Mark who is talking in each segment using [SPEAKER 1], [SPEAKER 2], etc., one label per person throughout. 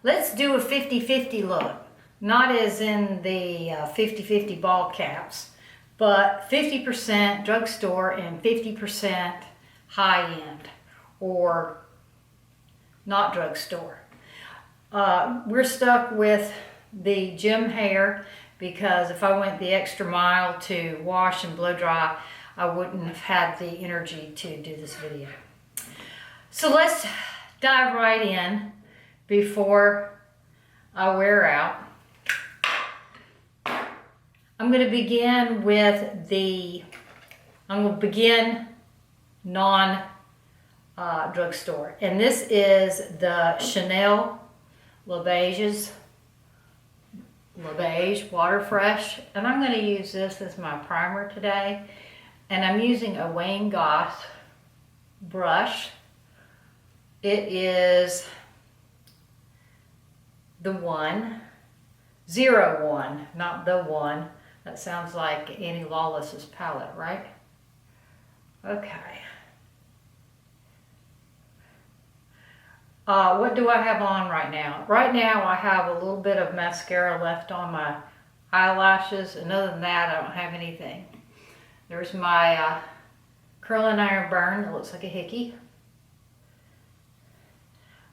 [SPEAKER 1] let's do a 50-50 look. Not as in the 50-50 ball caps, but 50% drugstore and 50% high-end or not drugstore. We're stuck with the gym hair because if I went the extra mile to wash and blow dry, I wouldn't have had the energy to do this video. So let's dive right in before I wear out. I'm going to begin with non drugstore, and this is the Chanel Beige Water Fresh, and I'm going to use this as my primer today, and I'm using a Wayne Goss brush. It is the 01, not the one. That sounds like Annie Lawless's palette, right? Okay. What do I have on right now? Right now I have a little bit of mascara left on my eyelashes, and other than that I don't have anything. There's my curling iron burn that looks like a hickey.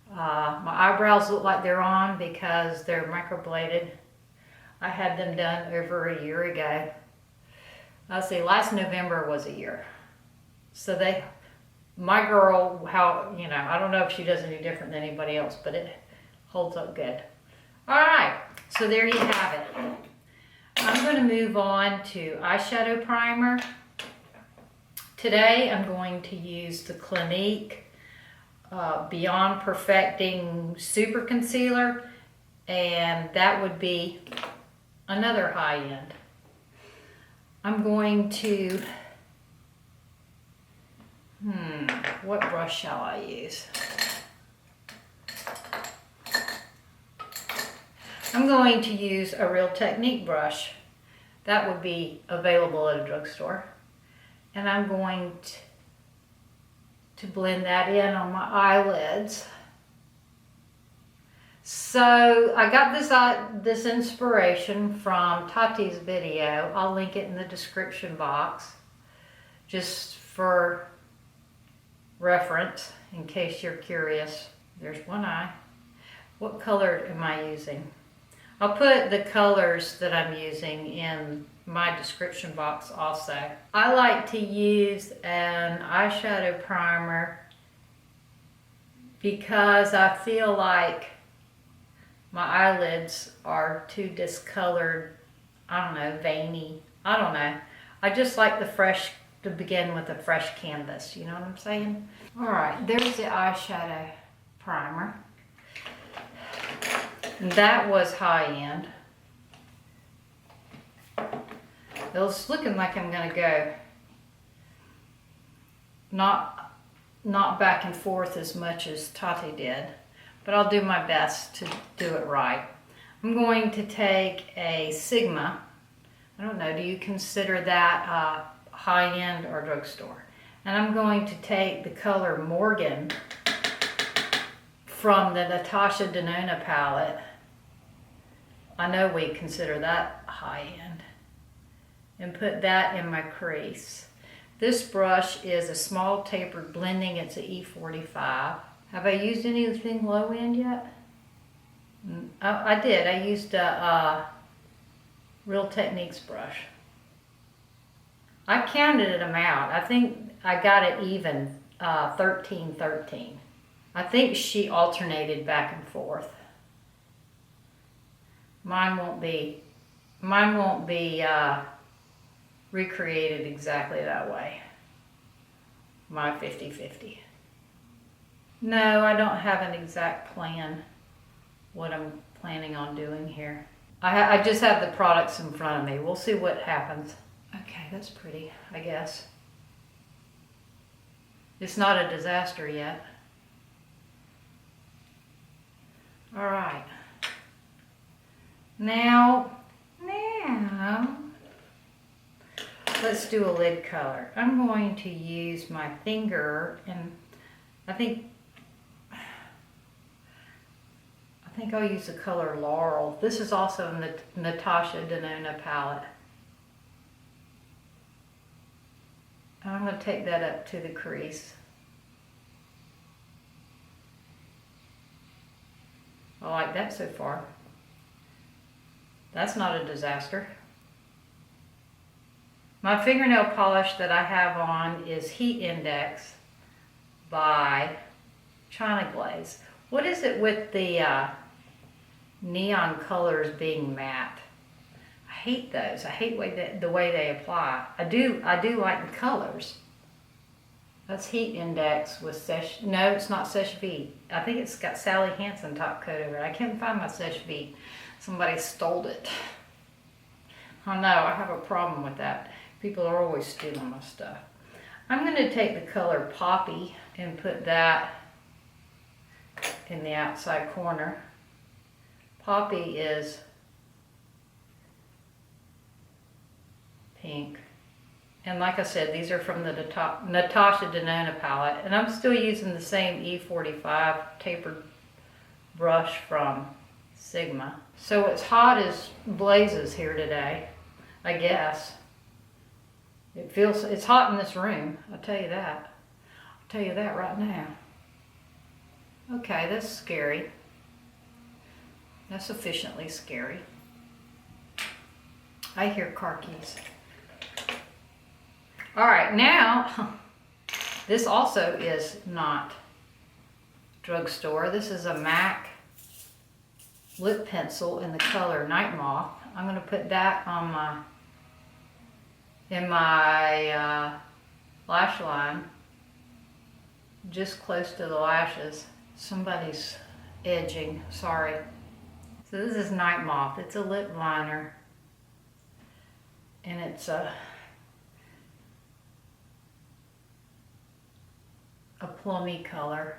[SPEAKER 1] My eyebrows look like they're on because they're microbladed. I had them done over a year ago. Let's see, last November was a year. So my girl, I don't know if she does any different than anybody else, but it holds up good. All right, so there you have it. I'm going to move on to eyeshadow primer. Today I'm going to use the Clinique Beyond Perfecting Super Concealer, and that would be another high end. I'm going to, what brush shall I use? I'm going to use a Real Technique brush. That would be available at a drugstore. And I'm going to blend that in on my eyelids. So I got this inspiration from Tati's video. I'll link it in the description box just for reference in case you're curious. There's one eye. What color am I using? I'll put the colors that I'm using in my description box also. I like to use an eyeshadow primer because I feel like my eyelids are too discolored, I don't know, veiny, I don't know. I just like to begin with a fresh canvas, you know what I'm saying? All right, there's the eyeshadow primer. That was high end. It's looking like I'm gonna go not back and forth as much as Tati did, but I'll do my best to do it right. I'm going to take a Sigma. I don't know, do you consider that high end or drugstore? And I'm going to take the color Morgan from the Natasha Denona palette. I know we consider that high end. And put that in my crease. This brush is a small tapered blending. It's an E45. Have I used anything low end yet? I did. I used a Real Techniques brush. I counted them out. I think I got it even 13-13. I think she alternated back and forth. Mine won't be recreated exactly that way. My 50-50. No, I don't have an exact plan what I'm planning on doing here. I just have the products in front of me. We'll see what happens. Okay, that's pretty, I guess. It's not a disaster yet. All right. Now, let's do a lid color. I'm going to use my finger, and I think think I'll use the color Laurel. This is also in the Natasha Denona palette. And I'm going to take that up to the crease. I like that so far. That's not a disaster. My fingernail polish that I have on is Heat Index by China Glaze. What is it with the neon colors being matte? I hate those. I hate the way they apply. I do like the colors. That's Heat Index with Seche. No, it's not Seche Vite. I think it's got Sally Hansen top coat over it. I can't find my Seche Vite. Somebody stole it. I know, I have a problem with that. People are always stealing my stuff. I'm going to take the color Poppy and put that in the outside corner. Poppy is pink. And like I said, these are from the Natasha Denona palette. And I'm still using the same E45 tapered brush from Sigma. So it's hot as blazes here today, I guess. It's hot in this room, I'll tell you that. I'll tell you that right now. Okay, that's scary. That's sufficiently scary. I hear car keys. All right, now, this also is not drugstore. This is a MAC lip pencil in the color Night Moth. I'm going to put that on in my lash line, just close to the lashes. Somebody's edging, sorry. So this is Night Moth. It's a lip liner, and it's a plummy color.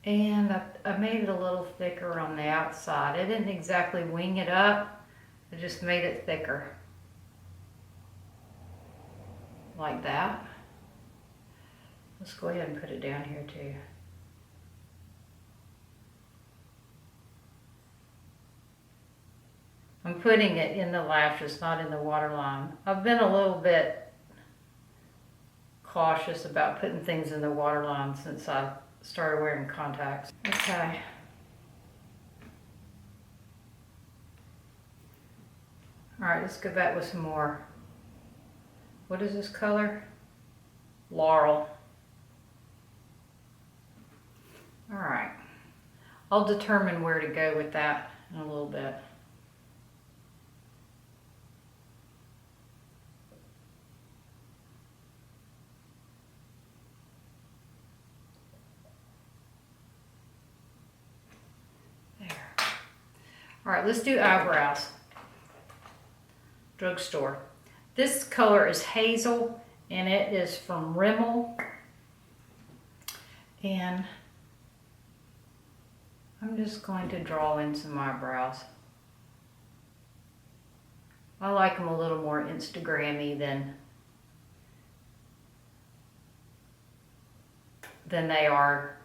[SPEAKER 1] And I made it a little thicker on the outside. I didn't exactly wing it up. I just made it thicker. Like that. Let's go ahead and put it down here too. I'm putting it in the lashes, not in the waterline. I've been a little bit cautious about putting things in the waterline since I started wearing contacts. Okay. All right, let's go back with some more. What is this color? Laurel. All right. I'll determine where to go with that in a little bit. All right, let's do eyebrows. Drugstore. This color is Hazel, and it is from Rimmel. And I'm just going to draw in some eyebrows. I like them a little more Instagram-y than they are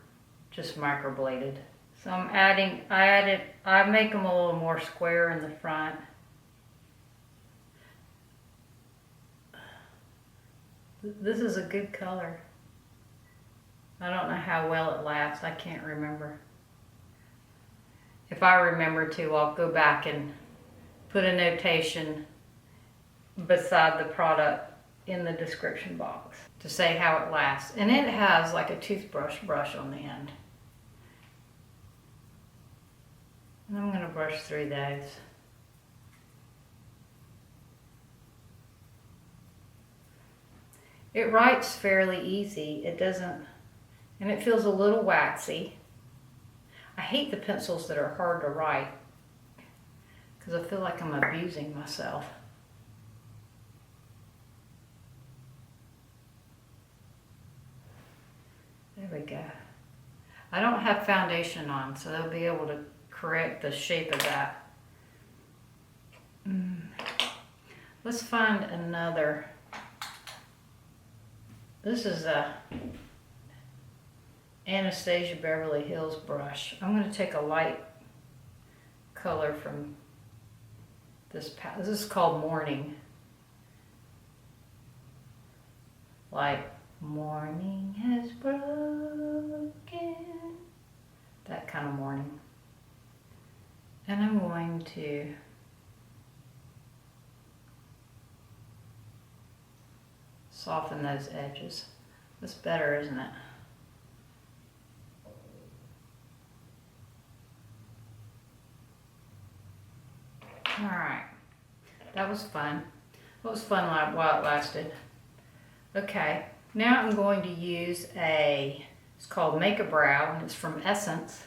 [SPEAKER 1] just microbladed. So I make them a little more square in the front. This is a good color. I don't know how well it lasts. I can't remember. If I remember to, I'll go back and put a notation beside the product in the description box to say how it lasts. And it has like a toothbrush brush on the end. And I'm going to brush through those. It writes fairly easy. It doesn't, and it feels a little waxy. I hate the pencils that are hard to write because I feel like I'm abusing myself. There we go. I don't have foundation on, so they'll be able to correct the shape of that. Let's find another. This is Anastasia Beverly Hills brush. I'm going to take a light color from this palette. This is called Morning. Like, morning has broken. That kind of morning. And I'm going to soften those edges. That's better, isn't it? Alright, that was fun. It was fun while it lasted. Okay, now I'm going to use it's called Make a Brow, and it's from Essence.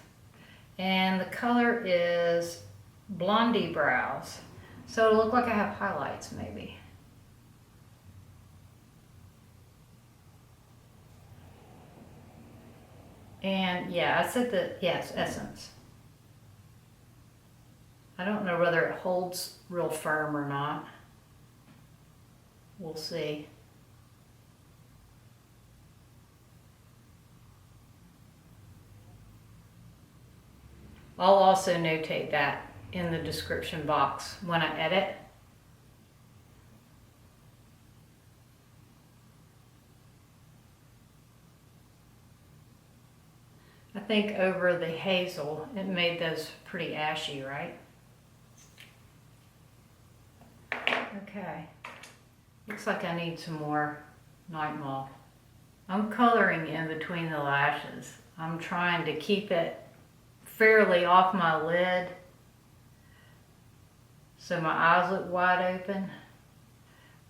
[SPEAKER 1] And the color is Blondy Brows. So it'll look like I have highlights maybe. And yeah, I said that, yes, Essence. I don't know whether it holds real firm or not. We'll see. I'll also notate that in the description box when I edit. I think over the hazel, it made those pretty ashy, right? Okay, looks like I need some more Night Moth. I'm coloring in between the lashes. I'm trying to keep it fairly off my lid so my eyes look wide open,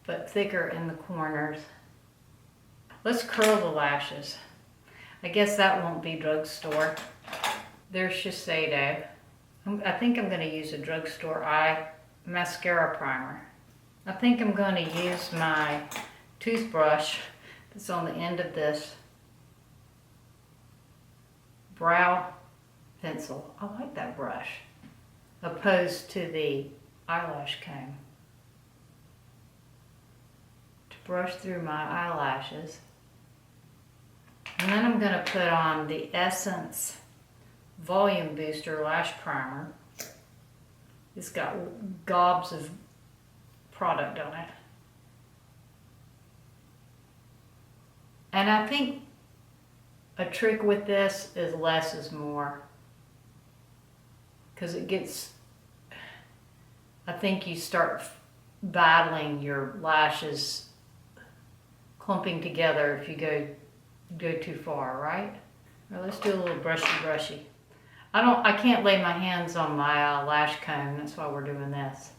[SPEAKER 1] but thicker in the corners. Let's curl the lashes. I guess that won't be drugstore. There's Shiseido. I think I'm going to use a drugstore eye mascara primer. I think I'm going to use my toothbrush that's on the end of this brow pencil. I like that brush, opposed to the eyelash comb, to brush through my eyelashes. And then I'm going to put on the Essence Volume Booster Lash Primer. It's got gobs of product on it. And I think a trick with this is less is more. Because it gets, I think you start battling your lashes clumping together if you go too far, right? Well, let's do a little brushy. I can't lay my hands on my lash comb. That's why we're doing this.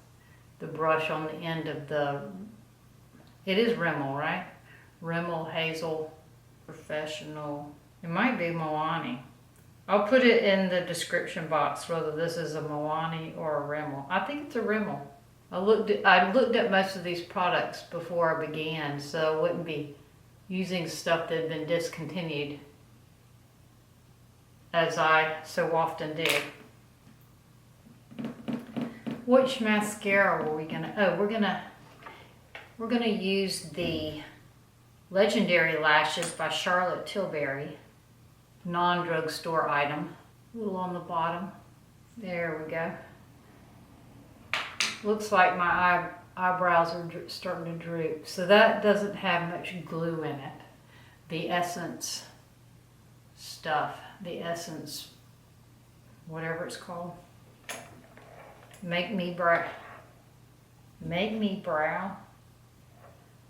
[SPEAKER 1] The brush on the end of it is Rimmel, right? Rimmel Hazel Professional. It might be Milani. I'll put it in the description box whether this is a Milani or a Rimmel. I think it's a Rimmel. I looked at most of these products before I began, so I wouldn't be using stuff that had been discontinued, as I so often do. Which mascara were we gonna? Oh, we're gonna use the Legendary Lashes by Charlotte Tilbury, non-drugstore item. A little on the bottom. There we go. Looks like my eyebrows are starting to droop, so that doesn't have much glue in it. The Essence stuff, the Essence, whatever it's called. Make me brow.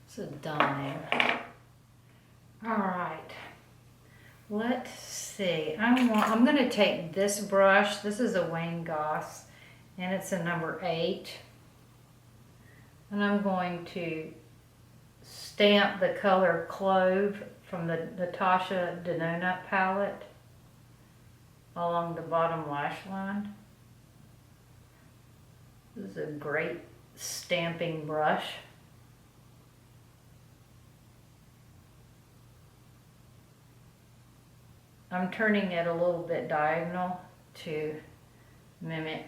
[SPEAKER 1] It's a dumb name. All right, let's see. I'm going to take this brush. This is a Wayne Goss, and it's a number 8. And I'm going to stamp the color Clove from the Natasha Denona palette along the bottom lash line. This is a great stamping brush. I'm turning it a little bit diagonal to mimic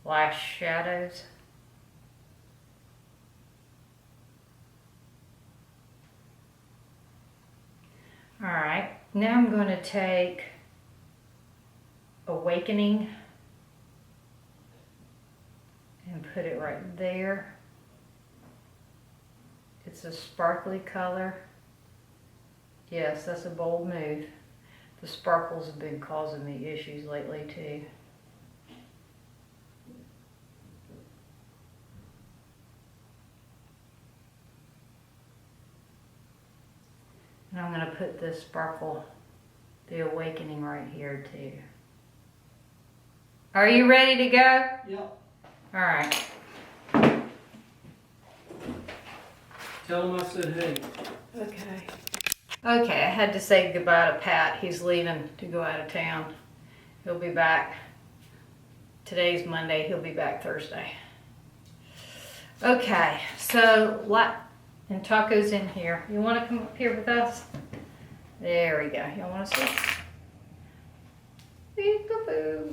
[SPEAKER 1] lash shadows. Alright, Now I'm going to take Awakening and put it right there. It's a sparkly color. Yes, that's a bold move. The sparkles have been causing me issues lately too. And I'm going to put this sparkle, the Awakening, right here too. Are you ready to go?
[SPEAKER 2] Yep.
[SPEAKER 1] All right.
[SPEAKER 2] Tell him I said hey.
[SPEAKER 1] Okay. Okay, I had to say goodbye to Pat. He's leaving to go out of town. He'll be back. Today's Monday. He'll be back Thursday. Okay, so what? And Taco's in here. You want to come up here with us? There we go. Y'all want to see? Peek-a-boo.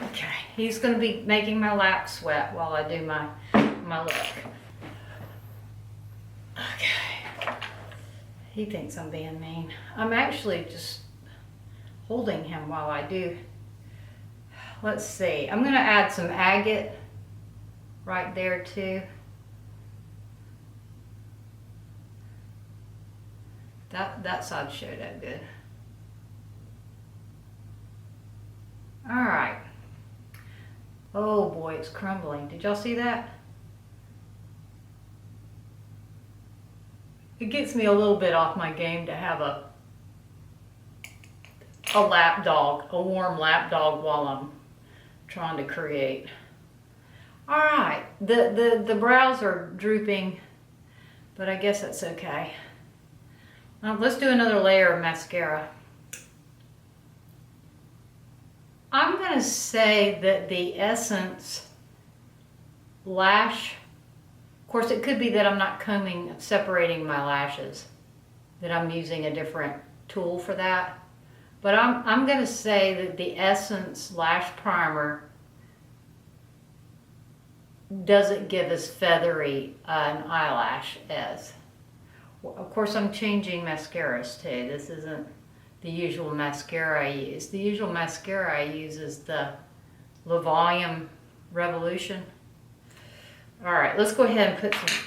[SPEAKER 1] Okay, he's going to be making my lap sweat while I do my look. Okay. He thinks I'm being mean. I'm actually just holding him while I do. Let's see. I'm going to add some agate right there too. That side showed up good. All right. Oh boy, it's crumbling. Did y'all see that? It gets me a little bit off my game to have a lap dog, a warm lap dog while I'm trying to create. All right, the brows are drooping, but I guess that's okay. Let's do another layer of mascara. I'm going to say that the Essence Lash, of course it could be that I'm not separating my lashes, that I'm using a different tool for that. But I'm going to say that the Essence Lash Primer doesn't give as feathery an eyelash as. Of course, I'm changing mascaras too. This isn't the usual mascara I use. The usual mascara I use is the Le Volume Revolution. All right, let's go ahead and put some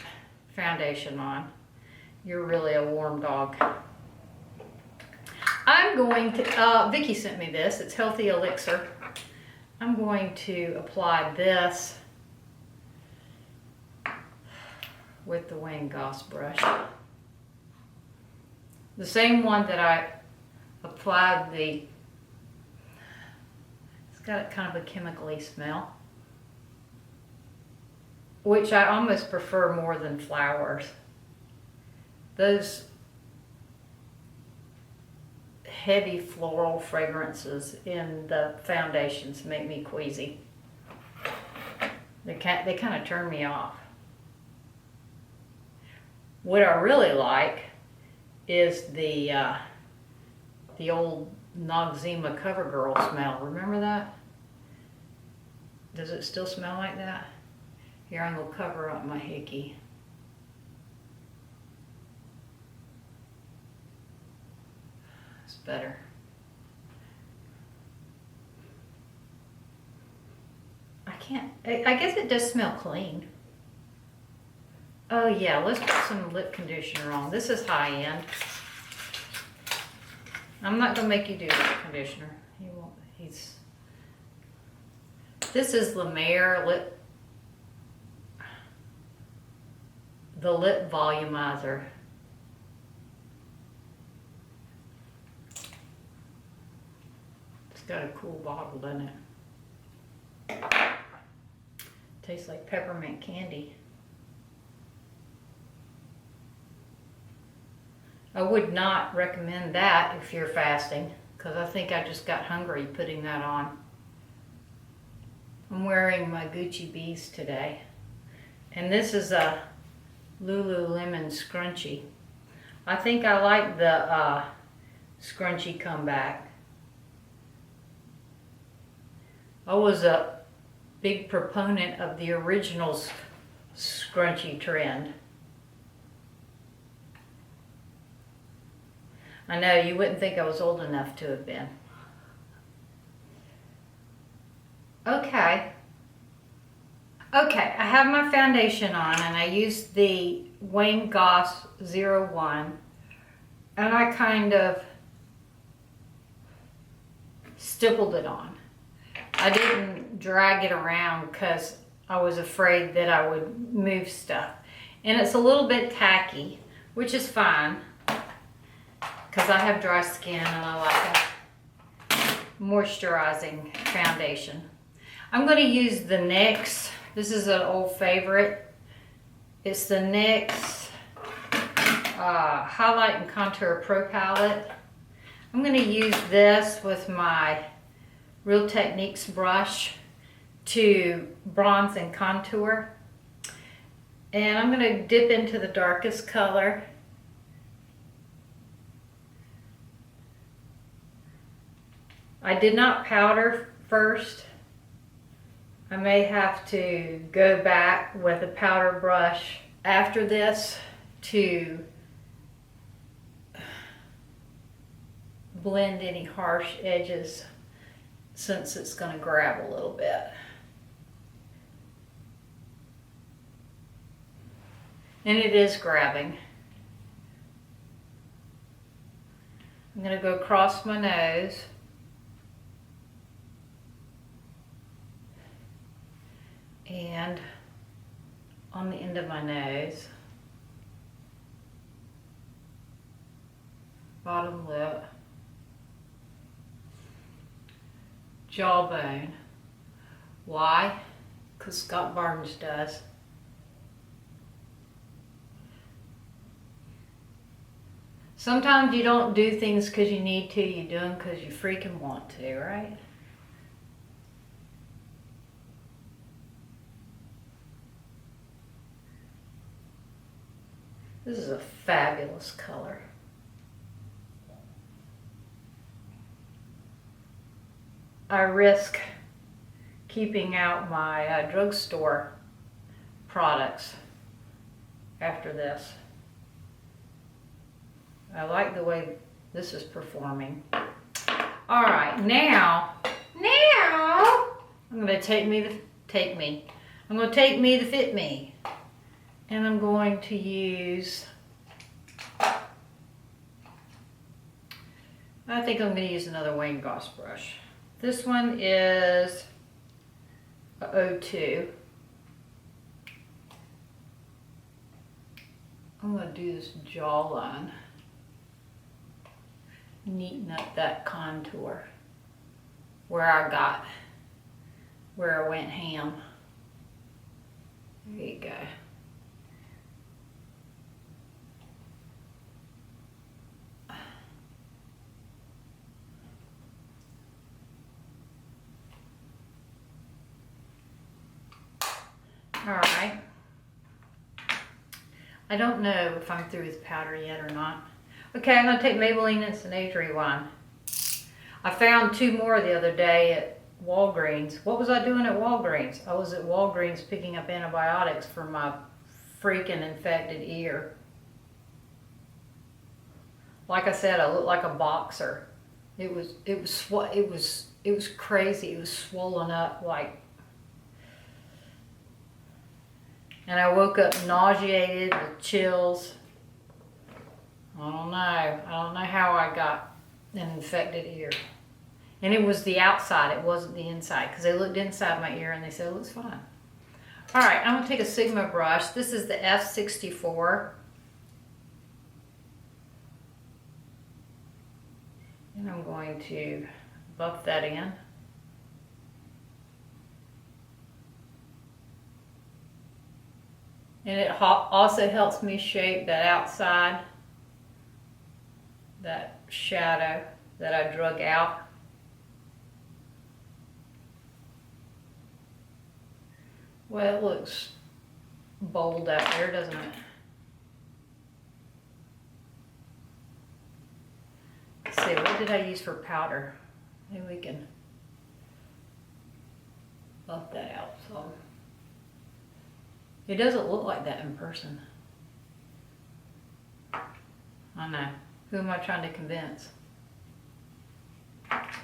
[SPEAKER 1] foundation on. You're really a warm dog. I'm going to, Vicki sent me this. It's Healthy Elixir. I'm going to apply this with the Wayne Goss brush. The same one that I applied it's got kind of a chemically smell, which I almost prefer more than flowers. Those heavy floral fragrances in the foundations make me queasy. They kind of turn me off. What I really like is the old Noxzema CoverGirl smell. Remember that? Does it still smell like that? Here, I'm going to cover up my hickey. It's better. I guess it does smell clean. Oh yeah, let's put some lip conditioner on. This is Highend. I'm not gonna make you do lip conditioner. He won't. This is the Mer Lip, the Lip Volumizer. It's got a cool bottle, doesn't it? Tastes like peppermint candy. I would not recommend that if you're fasting, because I think I just got hungry putting that on. I'm wearing my Gucci bees today. And this is a Lululemon scrunchie. I think I like the scrunchie comeback. I was a big proponent of the original scrunchie trend. I know, you wouldn't think I was old enough to have been. Okay. Okay, I have my foundation on and I used the Wayne Goss 01 and I kind of stippled it on. I didn't drag it around because I was afraid that I would move stuff. And it's a little bit tacky, which is fine because I have dry skin and I like a moisturizing foundation. I'm going to use the NYX. This is an old favorite. It's the NYX Highlight and Contour Pro Palette. I'm going to use this with my Real Techniques brush to bronze and contour. And I'm going to dip into the darkest color. I did not powder first. I may have to go back with a powder brush after this to blend any harsh edges since it's going to grab a little bit. And it is grabbing. I'm going to go across my nose. And on the end of my nose, bottom lip, jawbone. Why? Because Scott Barnes does. Sometimes you don't do things because you need to, you do them because you freaking want to, right? This is a fabulous color. I risk keeping out my drugstore products after this. I like the way this is performing. All right, now, I'm gonna take me the Fit Me. And I'm going to use, I think I'm going to use another Wayne Goss brush. This one is a 02. I'm going to do this jawline, neaten up that contour where I went ham. There you go. All right. I don't know if I'm through with powder yet or not. Okay, I'm going to take Maybelline Instant Rewind. I found 2 more the other day at Walgreens. What was I doing at Walgreens? I was at Walgreens picking up antibiotics for my freaking infected ear. Like I said, I looked like a boxer. It was crazy. It was swollen up like. And I woke up nauseated with chills. I don't know how I got an infected ear. And it was the outside, it wasn't the inside. Because they looked inside my ear and they said it looks fine. All right, I'm gonna take a Sigma brush. This is the F64. And I'm going to buff that in. And it also helps me shape that outside, that shadow that I drug out. Well, it looks bold out there, doesn't it? Let's see, what did I use for powder? Maybe we can buff that out some. It doesn't look like that in person. I know. Who am I trying to convince?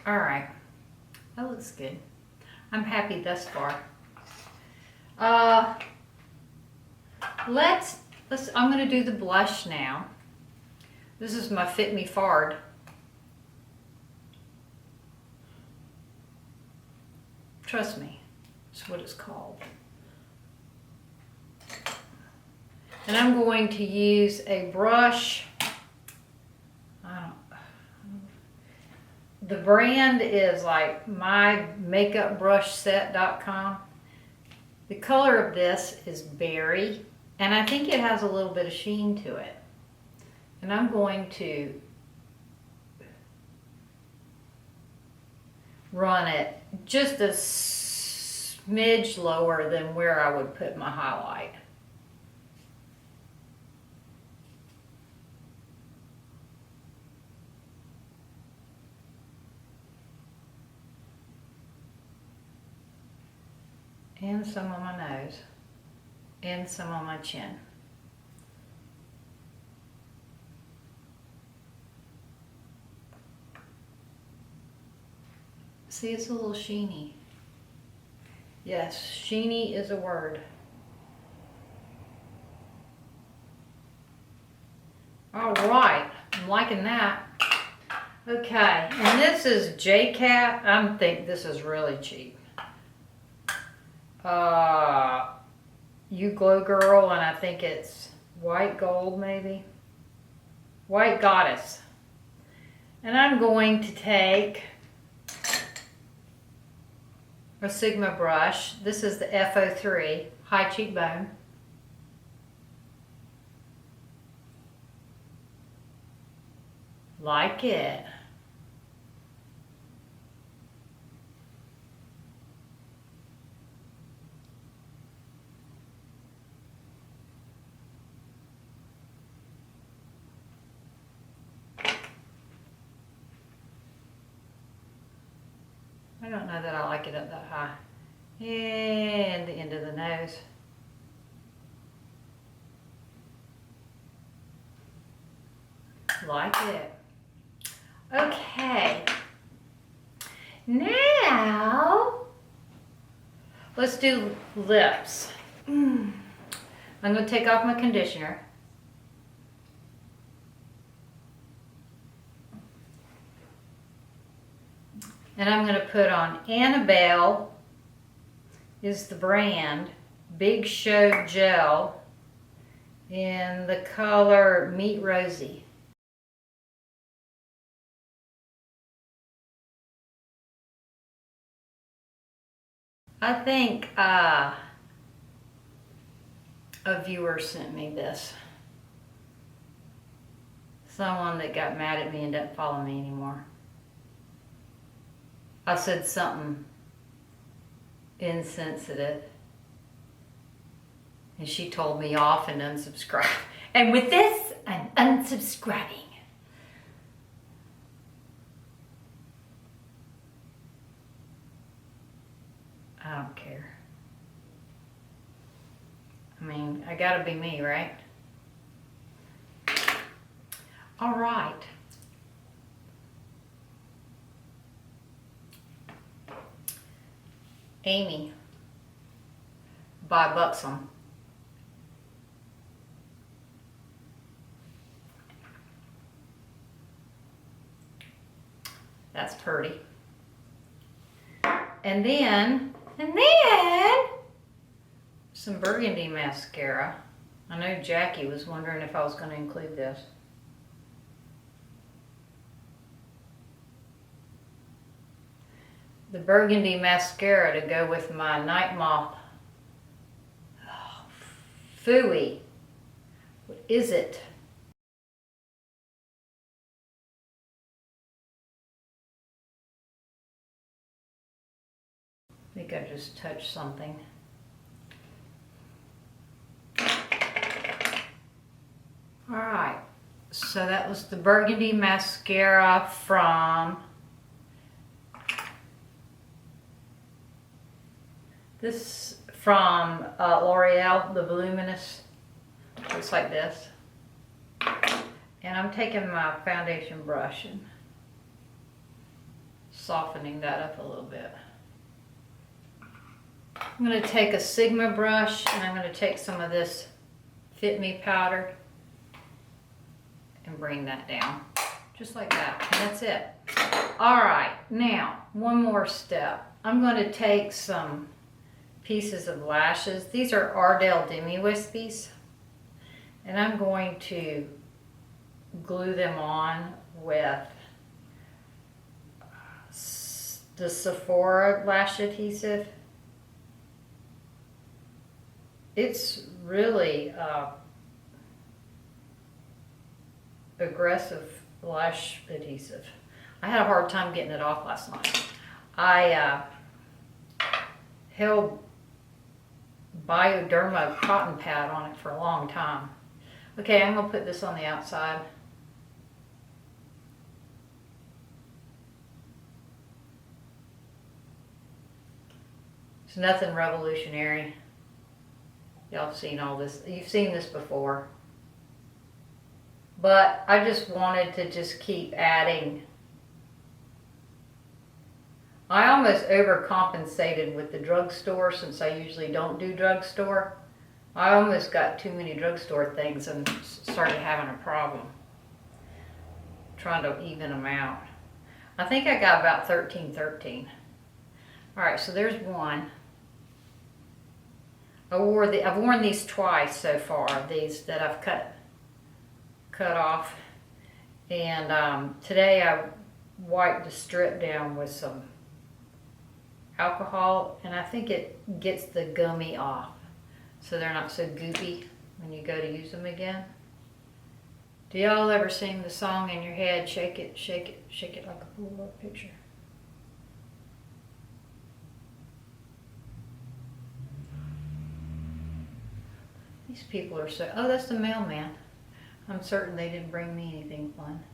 [SPEAKER 1] All right, that looks good. I'm happy thus far. I'm gonna do the blush now. This is my Fit Me Fard. Trust me, it's what it's called. And I'm going to use a brush. The brand is like mymakeupbrushset.com. The color of this is berry, and I think it has a little bit of sheen to it. And I'm going to run it just a smidge lower than where I would put my highlight. And some on my nose, and some on my chin. See, it's a little sheeny. Yes, sheeny is a word. All right, I'm liking that. Okay, and this is J-Cat. I think this is really cheap. You Glow Girl, and I think it's White Gold, maybe. White Goddess. And I'm going to take a Sigma brush. This is the F03 High Cheekbone. Like it. I don't know that I like it up that high. And the end of the nose. Like it. Okay. Now, let's do lips. I'm going to take off my conditioner. And I'm going to put on Annabelle, is the brand, Big Show Gel in the color Meat Rosy. I think a viewer sent me this. Someone that got mad at me and doesn't follow me anymore. I said something insensitive, and she told me off and unsubscribed. And with this, I'm unsubscribing. I don't care. I mean, I gotta be me, right? All right. Amy by Buxom. That's pretty. And then some burgundy mascara. I know Jackie was wondering if I was going to include this. The burgundy mascara to go with my Night Moth. Oh, Phooey. What is it? I think I just touched something. All right, so that was the burgundy mascara from L'Oreal, the Voluminous. Looks like this. And I'm taking my foundation brush and softening that up a little bit. I'm going to take a Sigma brush and I'm going to take some of this Fit Me powder and bring that down. Just like that. And that's it. Alright, now one more step. I'm going to take some pieces of lashes. These are Ardell Demi Wispies. And I'm going to glue them on with the Sephora lash adhesive. It's really aggressive lash adhesive. I had a hard time getting it off last night. I held Bioderma cotton pad on it for a long time. Okay, I'm going to put this on the outside. It's nothing revolutionary. Y'all have seen all this. You've seen this before. But I just wanted to just keep adding. I almost overcompensated with the drugstore since I usually don't do drugstore. I almost got too many drugstore things and started having a problem trying to even them out. I think I got about 13. Alright, so there's one. I've worn these twice so far, these that I've cut off. And today I wiped the strip down with some alcohol, and I think it gets the gummy off so they're not so goopy when you go to use them again. Do y'all ever sing the song in your head, shake it, shake it, shake it like a Polaroid picture? These people are so, oh, that's the mailman. I'm certain they didn't bring me anything fun.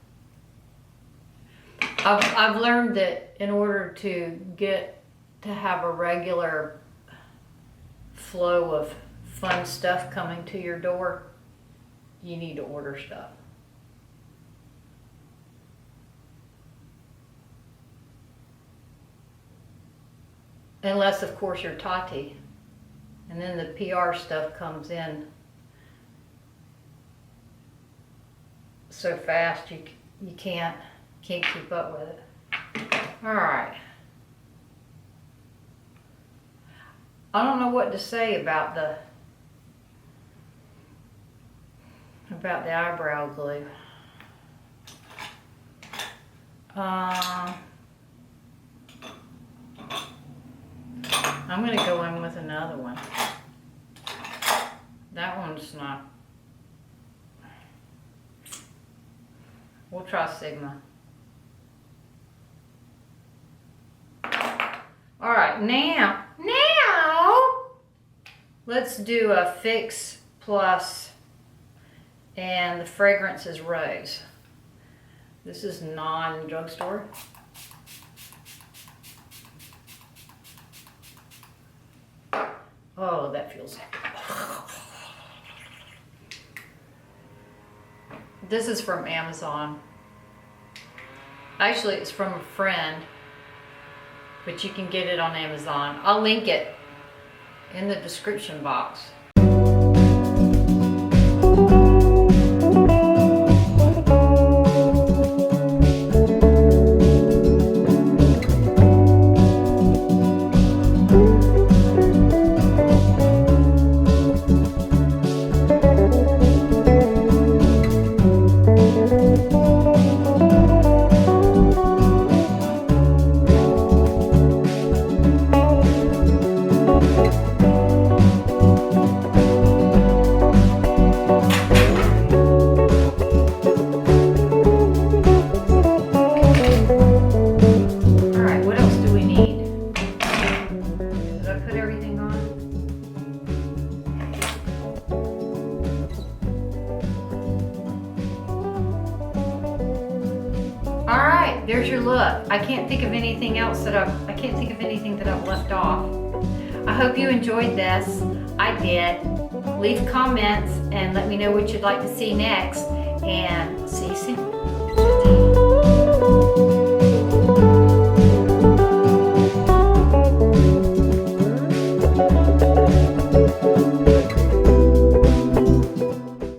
[SPEAKER 1] I've learned that in order to get to have a regular flow of fun stuff coming to your door, you need to order stuff. Unless, of course, you're Tati. And then the PR stuff comes in so fast you can't keep up with it. All right. I don't know what to say about the eyebrow glue. I'm going to go in with another one. That one's not. We'll try Sigma. All right, now, let's do a Fix Plus, and the fragrance is Rose. This is non-drugstore. Oh, that feels. This is from Amazon. Actually, it's from a friend, but you can get it on Amazon. I'll link it in the description box. There's your look. I can't think of anything else that I can't think of anything that I've left off. I hope you enjoyed this. I did. Leave comments and let me know what you'd like to see next. and see you soon.